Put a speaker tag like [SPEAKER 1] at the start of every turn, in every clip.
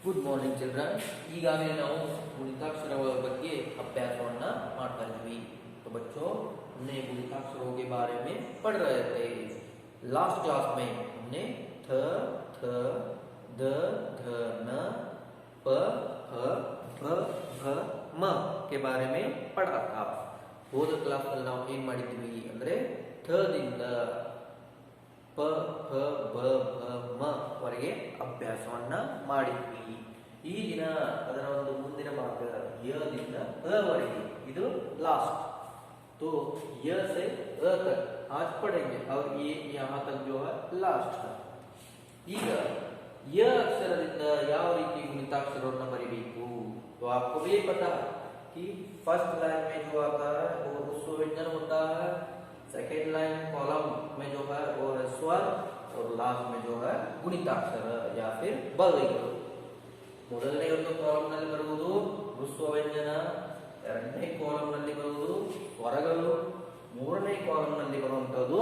[SPEAKER 1] Good morning children. ಈಗಾಗಲೇ ನಾವು गुणिताक्षरों ಬಗ್ಗೆ ಅಭ್ಯಾಸವನ್ನ ಮಾಡ್ತಾ ಇದ್ವಿ. तो बच्चों हमने गुणिताक्षरों के बारे में पढ़ रहे थे. लास्ट क्लास में हमने थ थ द ध न प फ भ भ म के बारे में पढ़ा था. ಹೋದ ಕ್ಲಾಸ್ ಅಲ್ಲಿ ನಾವು ಏನು ಮಾಡಿದ್ವಿ ಅಂದ್ರೆ ಥ ದಿಂದ ಪ ಫ ಬ ಭ ಮ ವರೆಗೆ ಅಭ್ಯಾಸವನ್ನ ಮಾಡಿದ್ವಿ. ಈ ದಿನ ಅದರ ಒಂದು ಮುಂದಿನ ಭಾಗ ಯದಿಂದ ಅ वरेगे, ಇದು लास्ट. तो य से अ तक आज पढ़ेंगे और ये यहाँ तक जो है लास्ट है. ಈಗ ಯ ಅಕ್ಷರದಿಂದ ಯಾವ ರೀತಿ ಗುಣಿತಾಕ್ಷರವನ್ನು ಬರೀಬೇಕು. तो आपको भी पता है कि फर्स्ट लाइन में जो आता है वो ह्रस्व व्यंजन होता है, सेकेंड लाइन कॉलम में जो है वो है स्वर और लास्ट में जो है गुणिताक्षर या फिर ಬಗೆಗಳು. ಮೊದಲನೇ ಒಂದು ಕಾಲಮ್ ನಲ್ಲಿ ಬರುವುದು ह्रस्व ವ್ಯಂಜನ, ಎರಡನೇ ಕಾಲಮ್ ನಲ್ಲಿ ಬರುವುದು ಸ್ವರಗಳು, ಮೂರನೇ ಕಾಲಮ್ ನಲ್ಲಿ ಬರುವಂತದ್ದು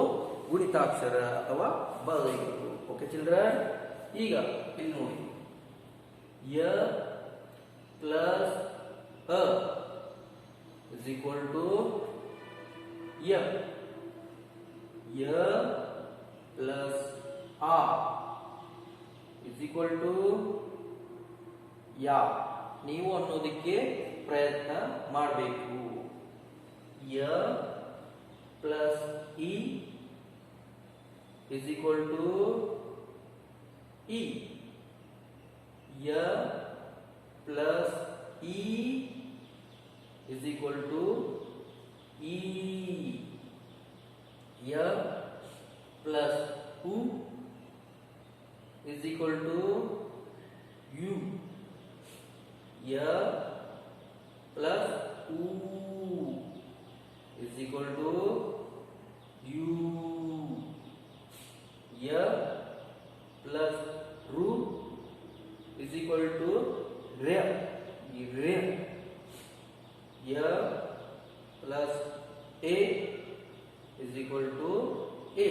[SPEAKER 1] ಗುಣಿತಾಕ್ಷರ ಅಥವಾ ಬಗೆಗಳು. ಓಕೆ ಚಿಲ್ಡ್ರನ್, ಈಗ ಇಲ್ಲಿ ನೋಡಿ ಯ ಪ್ಲಸ್ ಅ is equal to य, य plus uh is equal to या. ನೀವು ಅನ್ನೋದಕ್ಕೆ ಪ್ರಯತ್ನ ಮಾಡಬೇಕು. ಯ ಪ್ಲಸ್ ಇ is equal to ಇ, ಯ ಪ್ಲಸ್ ಇ is equal to E, य plus U is equal to U, य plus U is equal to U, य plus रू is equal to रे, रे. य प्लस ए इज इक्वल टू ए,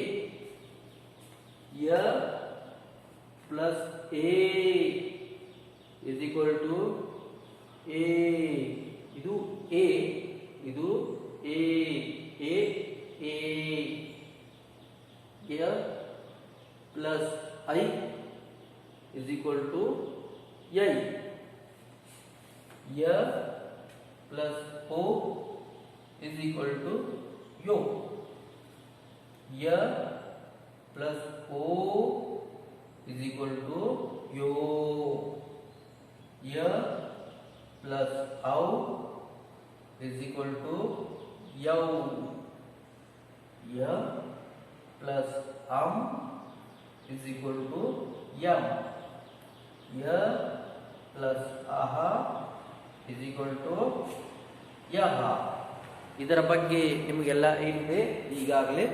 [SPEAKER 1] य प्लस ए इज इक्वल टू ए. ಇದು ಎ, ಇದು ಎ, ಎ ಎ. य प्लस ಐ इज इक्वल टू ಐ, य प्लस ओ इज इक्वल टू यो, य प्लस ओ इज इक्वल टू यो, य प्लस औ इज इक्वल टू यौ, य प्लस अम इज इक्वल टू यम, य प्लस आह is equal to ಯಹ. ಇದರ ಬಗ್ಗೆ ನಿಮಗೆಲ್ಲ ಏನಿದೆ ಈಗಾಗಲೇ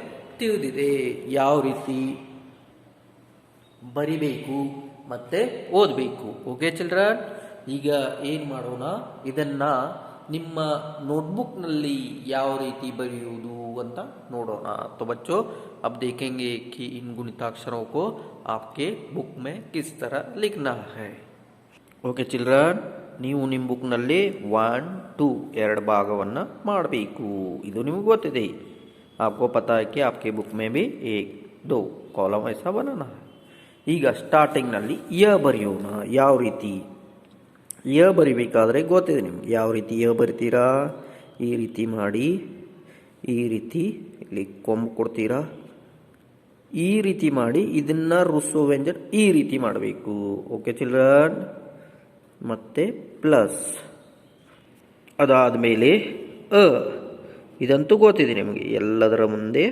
[SPEAKER 1] ತಿಳಿದಿದೆ, ಯಾವ ರೀತಿ ಬರಿಬೇಕು ಮತ್ತೆ ಓದಬೇಕು. ಓಕೆ ಚಿಲ್ಡ್ರನ್, ಈಗ ಏನು ಮಾಡೋಣ, ಇದನ್ನ ನಿಮ್ಮ ನೋಟ್ಬುಕ್ನಲ್ಲಿ ಯಾವ ರೀತಿ ಬರೆಯುವುದು ಅಂತ ನೋಡೋಣ. तो बच्चों अब देखेंगे कि इन गुणिताक्षरों को आपके बुक में किस तरह लिखना है. ओके चिल्ड्रन, ನೀವು ನಿಮ್ಮ ಬುಕ್ನಲ್ಲಿ 1, 2 ಎರಡು ಭಾಗವನ್ನು ಮಾಡಬೇಕು. ಇದು ನಿಮಗೆ ಗೊತ್ತಿದೆ. आपको पता है कि आपके बुक में भी 1, 2 कॉलम ऐसा बनाना है. ಈಗ ಸ್ಟಾರ್ಟಿಂಗ್ನಲ್ಲಿ ಯ ಬರೆಯೋಣ. ಯಾವ ರೀತಿ ಯ ಬರಿಬೇಕಾದ್ರೆ ಗೊತ್ತಿದೆ ನಿಮ್ಗೆ. ಯಾವ ರೀತಿ ಯ ಬರಿತೀರಾ, ಈ ರೀತಿ ಮಾಡಿ, ಈ ರೀತಿ ಇಲ್ಲಿ ಕೊಂಬು ಕೊಡ್ತೀರಾ, ಈ ರೀತಿ ಮಾಡಿ ಇದನ್ನ ह्रस्व ವ್ಯಂಜನ ಈ ರೀತಿ ಮಾಡಬೇಕು. ಓಕೆ ಚಿಲ್ಡ್ರನ್, ಮತ್ತೆ ಪ್ಲಸ್, ಅದಾದಮೇಲೆ ಅ, ಇದಂತೂ ಗೊತ್ತಿದೆ ನಿಮಗೆ. ಎಲ್ಲದರ ಮುಂದೆ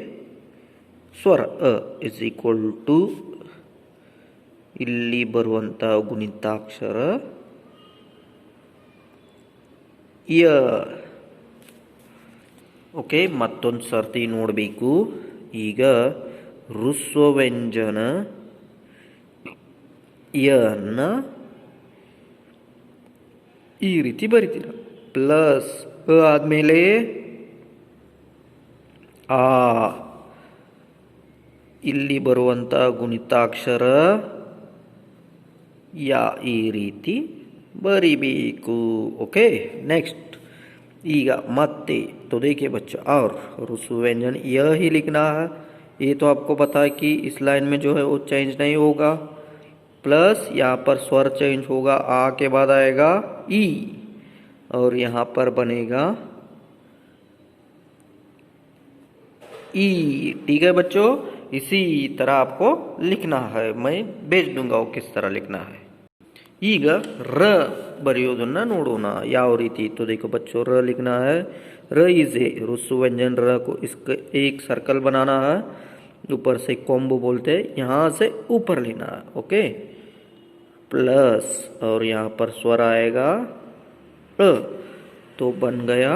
[SPEAKER 1] ಸ್ವರ ಅ ಇಸ್ ಈಕ್ವಲ್ ಟು ಇಲ್ಲಿ ಬರುವಂಥ ಗುಣಿತಾಕ್ಷರ ಯ. ಓಕೆ, ಮತ್ತೊಂದು ಸರ್ತಿ ನೋಡಬೇಕು. ಈಗ ह्रस्व ವ್ಯಂಜನ ಯನ್ನ ಈ ರೀತಿ ಬರಿತೀರ. ಪ್ಲಸ್ ಅ ಆದಮೇಲೆ ಆ, ಇಲ್ಲಿ ಬರುವಂಥ ಗುಣಿತಾಕ್ಷರ या ಈ ರೀತಿ ಬರಿಬೇಕು. ओके नेक्स्ट ईगा मत्ते तो देखिए बच्चा और रुसु व्यंजन यह ही लिखना है. ये तो आपको पता है कि इस लाइन में जो है वो चेंज नहीं होगा. प्लस यहाँ पर स्वर चेंज होगा, आ के बाद आएगा ई और यहाँ पर बनेगा ई. ठीक है बच्चों, इसी तरह आपको लिखना है. मैं भेज दूंगा वो किस तरह लिखना है. ಈಗ ರ ಬರೆಯೋದನ್ನ ನೋಡೋಣ ಯಾವ ರೀತಿ. तो देखो बच्चों र लिखना है. र इज ए रुसु व्यंजन र को इसका एक सर्कल बनाना है. ऊपर से कॉम्बो बोलते हैं, यहाँ से ऊपर लेना है. ओके प्लस और यहाँ पर स्वर आएगा अ, तो बन गया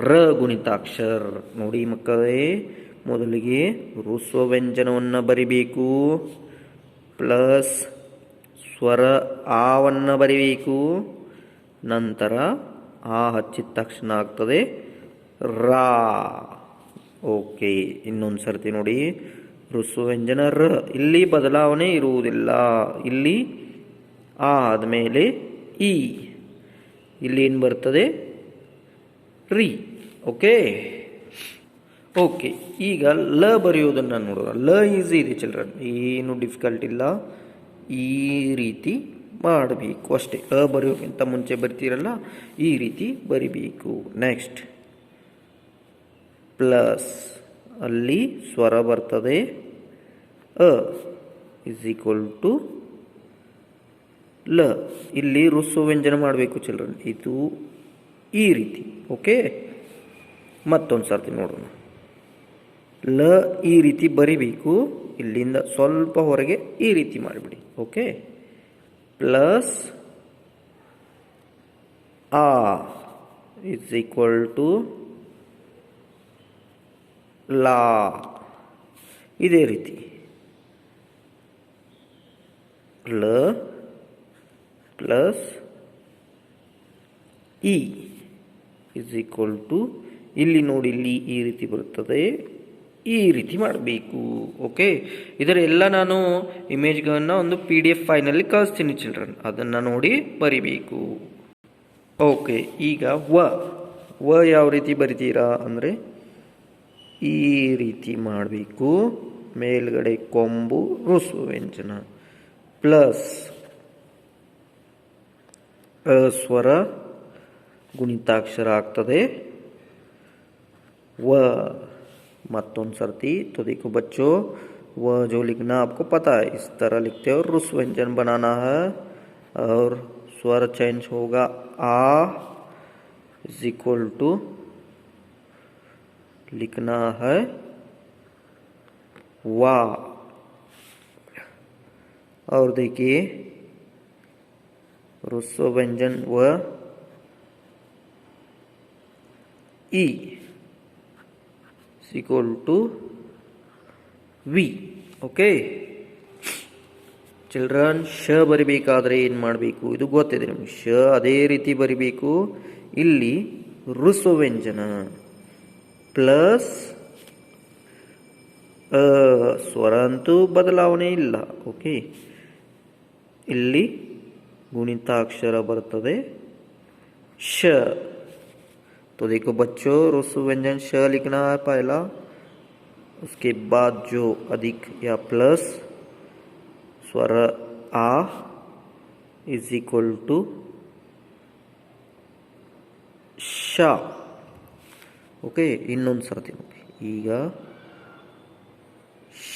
[SPEAKER 1] ರ ಗುಣಿತಾಕ್ಷರ. ನೋಡಿ ಮಕ್ಕಳೇ, ಮೊದಲಿಗೆ ಋಸ್ವ ವ್ಯಂಜನವನ್ನು ಬರಿಬೇಕು, ಪ್ಲಸ್ ಸ್ವರ ಆವನ್ನು ಬರಿಬೇಕು, ನಂತರ ಆ ಹಚ್ಚಿದ ತಕ್ಷಣ ಆಗ್ತದೆ ರಾ. ಓಕೆ, ಇನ್ನೊಂದು ಸರ್ತಿ ನೋಡಿ. ಋಸ್ವ ವ್ಯಂಜನ ರ, ಇಲ್ಲಿ ಬದಲಾವಣೆ ಇರುವುದಿಲ್ಲ. ಇಲ್ಲಿ ಆ ಆದಮೇಲೆ ಇ, ಇಲ್ಲಿ ಏನು ಬರ್ತದೆ ರೀ. ಓಕೆ ಓಕೆ, ಈಗ ಲ ಬರೆಯೋದನ್ನು ನೋಡೋಣ. ಲ ಈಸಿ ಇದೆ ಚಿಲ್ಡ್ರನ್, ಏನು ಡಿಫಿಕಲ್ಟ್ ಇಲ್ಲ. ಈ ರೀತಿ ಮಾಡಬೇಕು ಅಷ್ಟೇ. ಅ ಬರೆಯೋಕ್ಕಿಂತ ಮುಂಚೆ ಬರ್ತೀರಲ್ಲ, ಈ ರೀತಿ ಬರಿಬೇಕು. ನೆಕ್ಸ್ಟ್ ಪ್ಲಸ್, ಅಲ್ಲಿ ಸ್ವರ ಬರ್ತದೆ ಅ ಇಸ್ ಈಕ್ವಲ್ ಟು ಲ. ಇಲ್ಲಿ ಋಸ್ವ ವ್ಯಂಜನ ಮಾಡಬೇಕು ಚಿಲ್ಡ್ರನ್, ಇದು ಈ ರೀತಿ. ಓಕೆ, ಮತ್ತೊಂದು ಸರ್ತಿ ನೋಡೋಣ. ಲ ಈ ರೀತಿ ಬರಿಬೇಕು, ಇಲ್ಲಿಂದ ಸ್ವಲ್ಪ ಹೊರಗೆ ಈ ರೀತಿ ಮಾಡಿಬಿಡಿ. ಓಕೆ ಪ್ಲಸ್ ಆ ಇಸ್ ಈಕ್ವಲ್ ಟು ಲಾ. ಇದೇ ರೀತಿ ಲ ಪ್ಲಸ್ ಇ ಇಸ್ ಈಕ್ವಲ್ ಟು, ಇಲ್ಲಿ ನೋಡಿ ಇಲ್ಲಿ ಈ ರೀತಿ ಬರುತ್ತದೆ, ಈ ರೀತಿ ಮಾಡಬೇಕು. ಓಕೆ, ಇದರ ಎಲ್ಲ ನಾನು ಇಮೇಜ್ಗಳನ್ನು ಒಂದು PDF ಫೈನಲ್ಲಿ ಕಳಿಸ್ತೀನಿ ಚಿಲ್ಡ್ರನ್, ಅದನ್ನು ನೋಡಿ ಬರಿಬೇಕು. ಓಕೆ, ಈಗ ವ ಯಾವ ರೀತಿ ಬರಿತೀರಾ ಅಂದರೆ ಈ ರೀತಿ ಮಾಡಬೇಕು. ಮೇಲ್ಗಡೆ ಕೊಂಬು ಋಸ್ವ ವ್ಯಂಜನ, ಪ್ಲಸ್ ಸ್ವರ ಗುಣಿತಾಕ್ಷರ ಆಗ್ತದೆ व. मत्तों सर्ती. तो देखो बच्चों, व जो लिखना आपको पता है, इस तरह लिखते हो. रुस्व व्यंजन बनाना है और स्वर चेंज होगा आ इज इक्वल टू, लिखना है वा. और देखिए ऋस्व व्यंजन व ई इक्वल टू ವಿ. ಓಕೆ ಚಿಲ್ಡ್ರನ್, ಶ ಬರಿಬೇಕಾದ್ರೆ ಏನು ಮಾಡಬೇಕು, ಇದು ಗೊತ್ತಿದೆ ನಿಮಗೆ. ಶ ಅದೇ ರೀತಿ ಬರಿಬೇಕು. ಇಲ್ಲಿ ಋಸ್ವ ವ್ಯಂಜನ ಪ್ಲಸ್ ಸ್ವರ ಅಂತೂ ಬದಲಾವಣೆ ಇಲ್ಲ. ಓಕೆ, ಇಲ್ಲಿ ಗುಣಿತಾಕ್ಷರ ಬರ್ತದೆ ಶ. तो देखो बच्चों, ऋस्व व्यंजन श लिखना है पहला, उसके बाद जो अधिक या प्लस स्वर आ इज इक्वल टू ಶ. ಓಕೆ, ಇನ್ನೊಂದು ಸರ್ತಿ ನೋಡಿ. ಈಗ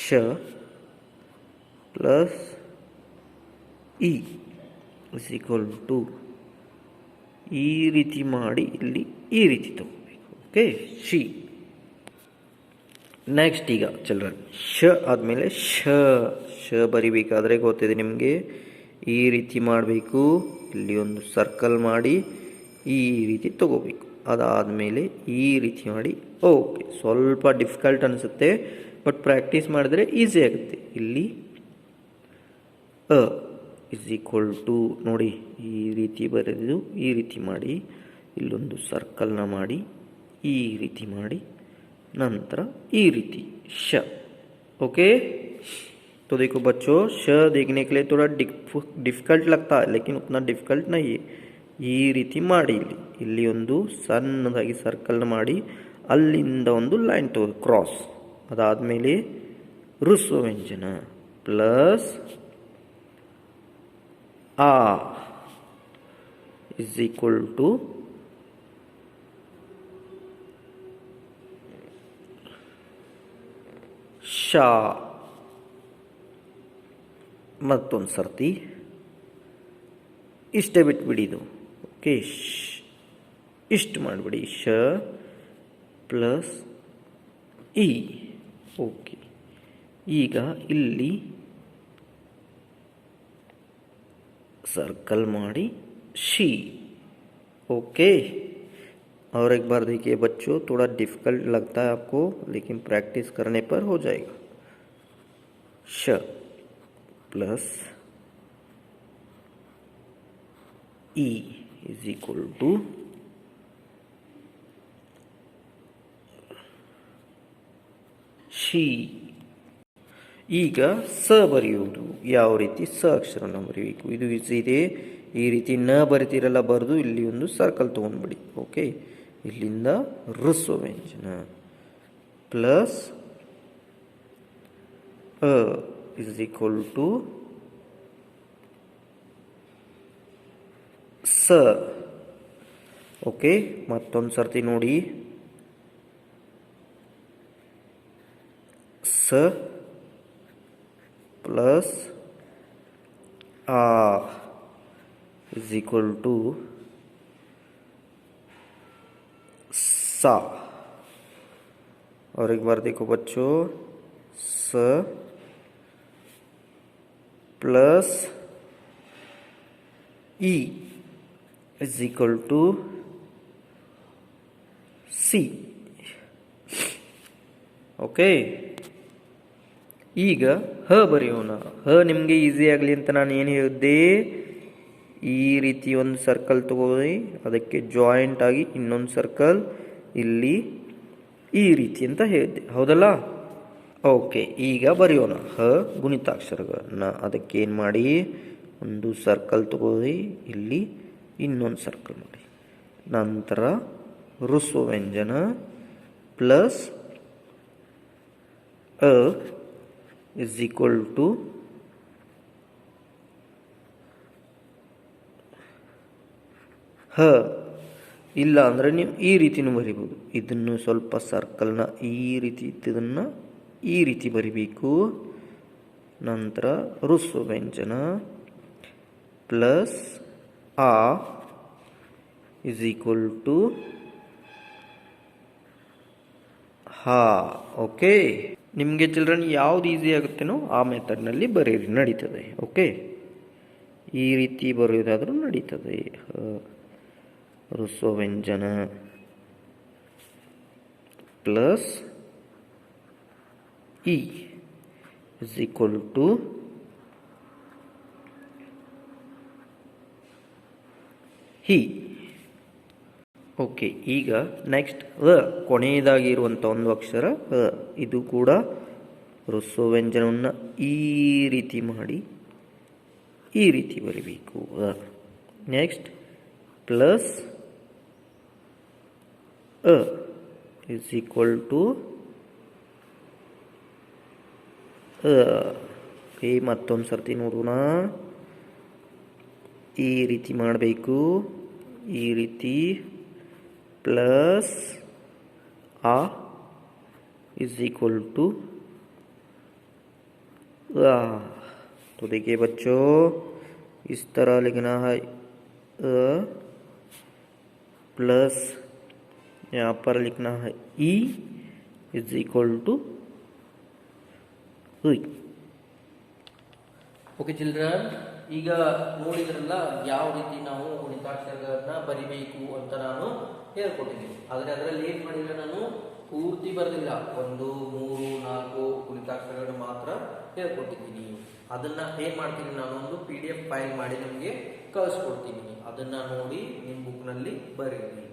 [SPEAKER 1] ಶ ಪ್ಲಸ್ ಇ ಇಸ್ ಈಕ್ವಲ್ ಟು, ಈ ರೀತಿ ಮಾಡಿ ಇಲ್ಲಿ ಈ ರೀತಿ ತಗೋಬೇಕು. ಓಕೆ, ಶಿ. ನೆಕ್ಸ್ಟ್ ಈಗ ಚಿಲ್ಡ್ರನ್, ಶ ಆದಮೇಲೆ ಶ ಬರಿಬೇಕಾದ್ರೆ ಗೊತ್ತಿದೆ ನಿಮಗೆ, ಈ ರೀತಿ ಮಾಡಬೇಕು. ಇಲ್ಲಿ ಒಂದು ಸರ್ಕಲ್ ಮಾಡಿ ಈ ರೀತಿ ತಗೋಬೇಕು. ಅದಾದಮೇಲೆ ಈ ರೀತಿ ಮಾಡಿ. ಓಕೆ, ಸ್ವಲ್ಪ ಡಿಫಿಕಲ್ಟ್ ಅನಿಸುತ್ತೆ, ಬಟ್ ಪ್ರಾಕ್ಟೀಸ್ ಮಾಡಿದ್ರೆ ಈಸಿ ಆಗುತ್ತೆ. ಇಲ್ಲಿ ಅ ಇಸ್ ಈಕ್ವಲ್ ಟು, ನೋಡಿ ಈ ರೀತಿ ಬರೆದು ಈ ರೀತಿ ಮಾಡಿ, ಇಲ್ಲೊಂದು ಸರ್ಕಲ್ನ ಮಾಡಿ ಈ ರೀತಿ ಮಾಡಿ, ನಂತರ ಈ ರೀತಿ ಶ. ಓಕೆ,
[SPEAKER 2] तो देखो बच्चों, श देखने के लिए थोड़ा ಡಿಫಿಕಲ್ಟ್ लगता है, लेकिन उतना ಡಿಫಿಕಲ್ಟ್ नहीं है. ಈ ರೀತಿ ಮಾಡಿ ಇಲ್ಲಿ ಒಂದು ಸಣ್ಣದಾಗಿ ಸರ್ಕಲ್ ಮಾಡಿ ಅಲ್ಲಿಂದ ಒಂದು ಲೈನ್ ತಗೋ ಕ್ರಾಸ್. ಅದಾದಮೇಲೆ ಹ್ರಸ್ವ ವ್ಯಂಜನ ಪ್ಲಸ್ ಆ ಇಸ್ ಈಕ್ವಲ್ ಟು ಶಾ. ಮತ್ತೊಂದು ಸರ್ತಿ ಇಷ್ಟೇ ಬಿಟ್ಬಿಡಿ ಇದು. ಓಕೆ, ಇಷ್ಟು ಮಾಡಿಬಿಡಿ. ಶ ಪ್ಲಸ್ ಇ. ಓಕೆ, ಈಗ ಇಲ್ಲಿ सर्कल माड़ी शी. ओके, और एक बार देखिए बच्चों, थोड़ा डिफिकल्ट लगता है आपको, लेकिन प्रैक्टिस करने पर हो जाएगा. श प्लस ई इज इक्वल टू शी. ಈಗ ಸ ಬರೆಯುವುದು ಯಾವ ರೀತಿ? ಸ ಅಕ್ಷರನ ಬರೀಬೇಕು. ಇದು ಇದೆ, ಈ ರೀತಿ ನ ಬರಿತೀರಲ್ಲ, ಬರೆದು ಇಲ್ಲಿ ಒಂದು ಸರ್ಕಲ್ ತೊಗೊಂಡ್ಬಿಡಿ. ಓಕೆ, ಇಲ್ಲಿಂದ ಹ್ರಸ್ವ ವ್ಯಂಜನ ಪ್ಲಸ್ ಅ ಇಸ್ ಈಕ್ವಲ್ ಟು ಸ. ಓಕೆ, ಮತ್ತೊಂದು ಸರ್ತಿ ನೋಡಿ. ಸ प्लस आ इज इक्वल टू सा. और एक बार देखो बच्चों, स प्लस ई इज इक्वल टू सी. ओके, ಈಗ ಹ ಬರೆಯೋಣ. ಹ ನಿಮಗೆ ಈಸಿ ಆಗಲಿ ಅಂತ ನಾನು ಏನು ಹೇಳಿದ್ದೆ, ಈ ರೀತಿ ಒಂದು ಸರ್ಕಲ್ ತಗೋರಿ, ಅದಕ್ಕೆ ಜಾಯಿಂಟ್ ಆಗಿ ಇನ್ನೊಂದು ಸರ್ಕಲ್ ಇಲ್ಲಿ ಈ ರೀತಿ ಅಂತ ಹೇಳಿದ್ದೆ, ಹೌದಲ್ಲ? ಓಕೆ, ಈಗ ಬರೆಯೋಣ ಹ ಗುಣಿತಾಕ್ಷರಗಳನ್ನ. ಅದಕ್ಕೆ ಏನು ಮಾಡಿ, ಒಂದು ಸರ್ಕಲ್ ತಗೋರಿ, ಇಲ್ಲಿ ಇನ್ನೊಂದು ಸರ್ಕಲ್ ಮಾಡಿ, ನಂತರ ಹ್ರಸ್ವ ವ್ಯಂಜನ ಪ್ಲಸ್ ಅ is equal to ಹ. ಇಲ್ಲ ಅಂದರೆ ನೀವು ಈ ರೀತಿನೂ ಬರಿಬೋದು. ಇದನ್ನು ಸ್ವಲ್ಪ ಸರ್ಕಲ್ನ ಈ ರೀತಿ ಇದನ್ನು ಈ ರೀತಿ ಬರಿಬೇಕು. ನಂತರ ಹ್ರಸ್ವ ವ್ಯಂಜನ ಪ್ಲಸ್ ಆ ಇಸ್ ಈಕ್ವಲ್ ಟು ಹಾ. ಓಕೆ, ನಿಮಗೆ ಚಿಲ್ಡ್ರನ್ ಯಾವ್ದು ಈಸಿ ಆಗುತ್ತೇನೋ ಆ ಮೆಥಡ್ನಲ್ಲಿ ಬರೀರಿ, ನಡೀತದೆ. ಓಕೆ, ಈ ರೀತಿ ಬರೆಯೋದಾದರೂ ನಡೀತದೆ. ಹ್ರಸ್ವ ವ್ಯಂಜನ ಪ್ಲಸ್ ಇ ಇಸ್ ಈಕ್ವಲ್ ಟು ಹಿ. ಓಕೆ, ಈಗ ನೆಕ್ಸ್ಟ್ ಅ ಕೊನೆಯದಾಗಿರುವಂಥ ಒಂದು ಅಕ್ಷರ ಅ. ಇದು ಕೂಡ ಹ್ರಸ್ವ ವ್ಯಂಜನವನ್ನು ಈ ರೀತಿ ಮಾಡಿ ಈ ರೀತಿ ಬರೀಬೇಕು. ಅ ನೆಕ್ಸ್ಟ್ ಪ್ಲಸ್ ಅ ಇಸ್ ಈಕ್ವಲ್ ಟು ಅ. ಓಕೆ, ಮತ್ತೊಂದು ಸರ್ತಿ ನೋಡೋಣ. ಈ ರೀತಿ ಮಾಡಬೇಕು, ಈ ರೀತಿ प्लस आ इज इक्वल टू आ. तो देखिए बच्चों, इस तरह लिखना है अ प्लस यहाँ पर लिखना है ई इज इक्वल टू हुई.
[SPEAKER 1] ಓಕೆ ಚಿಲ್ಡ್ರನ್, ಈಗ ನೋಡಿದ್ರಲ್ಲ ಯಾವ ರೀತಿ ನಾವು ಗುಣಿತಾಕ್ಷರಗಳನ್ನ ಬರಿಬೇಕು ಅಂತ ನಾನು ಹೇಳ್ಕೊಟ್ಟಿದ್ದೀನಿ. ಆದರೆ ಅದರಲ್ಲಿ ಏನು ಮಾಡಿಲ್ಲ, ನಾನು ಪೂರ್ತಿ ಬರೆದಿಲ್ಲ, 1, 3, 4 ಗುಣಿತಾಕ್ಷರಗಳನ್ನು ಮಾತ್ರ ಹೇಳ್ಕೊಟ್ಟಿದ್ದೀನಿ. ಅದನ್ನ ಏನ್ ಮಾಡ್ತೀನಿ, ನಾನೊಂದು PDF ಫೈಲ್ ಮಾಡಿ ನಿಮಗೆ ಕಳಿಸ್ಕೊಡ್ತೀನಿ. ಅದನ್ನ ನೋಡಿ ನಿಮ್ಮ बुक बरेगी।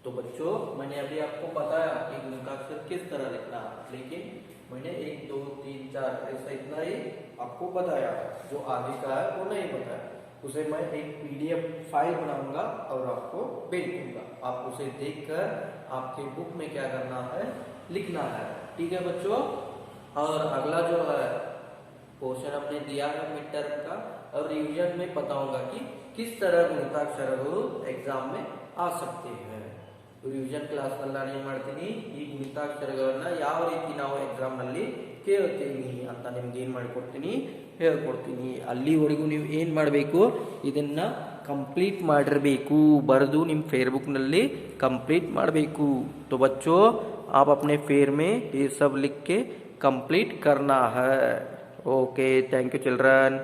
[SPEAKER 1] तो बच्चों मैंने अभी आपको बताया कि गुणकाक्षर किस तरह लिखना, लेकिन मैंने 1 2 3 4 ऐसा इतना ही आपको बताया, जो आगे का है वो नहीं बताया। उसे मैं एक PDF फाइल बनाऊंगा और आपको भेज दूंगा, आप उसे देखकर आपके बुक में क्या करना है, लिखना है। ठीक है बच्चों। और अगला जो है क्वेश्चन हमने दिया है मिड टर्म का, और रिवीजन में बताऊंगा कि किस तरह ಗುಣಿತಾಕ್ಷರಗಳು एग्जाम में आ सकते हैं। ರಿವಿಷನ್ ಕ್ಲಾಸ್ ನಲ್ಲಿ ಏನು ಮಾಡ್ತೀನಿ, ಈ ಗುಣಿತಾಕ್ಷರಗಳನ್ನ ಯಾವ ರೀತಿ ನಾವು ಎಕ್ಸಾಮ್ ನಲ್ಲಿ ಕೇಳ್ತೀವಿ ಅಂತ ನಿಮ್ಗೆ ಏನು ಮಾಡಿಕೊಡ್ತೀನಿ, ಹೇಳ್ಕೊಡ್ತೀನಿ। ಅಲ್ಲಿವರೆಗೂ ನೀವು ಏನು ಮಾಡಬೇಕು, ಇದನ್ನ ಕಂಪ್ಲೀಟ್ ಮಾಡಿರಬೇಕು, ಬರೆದು ನಿಮ್ಮ फेयरबुक ನಲ್ಲಿ कंप्लीट ಮಾಡಬೇಕು। तो बच्चों आप अपने फेयर में ये सब लिख के कंप्लीट करना है। Okay, thank you children.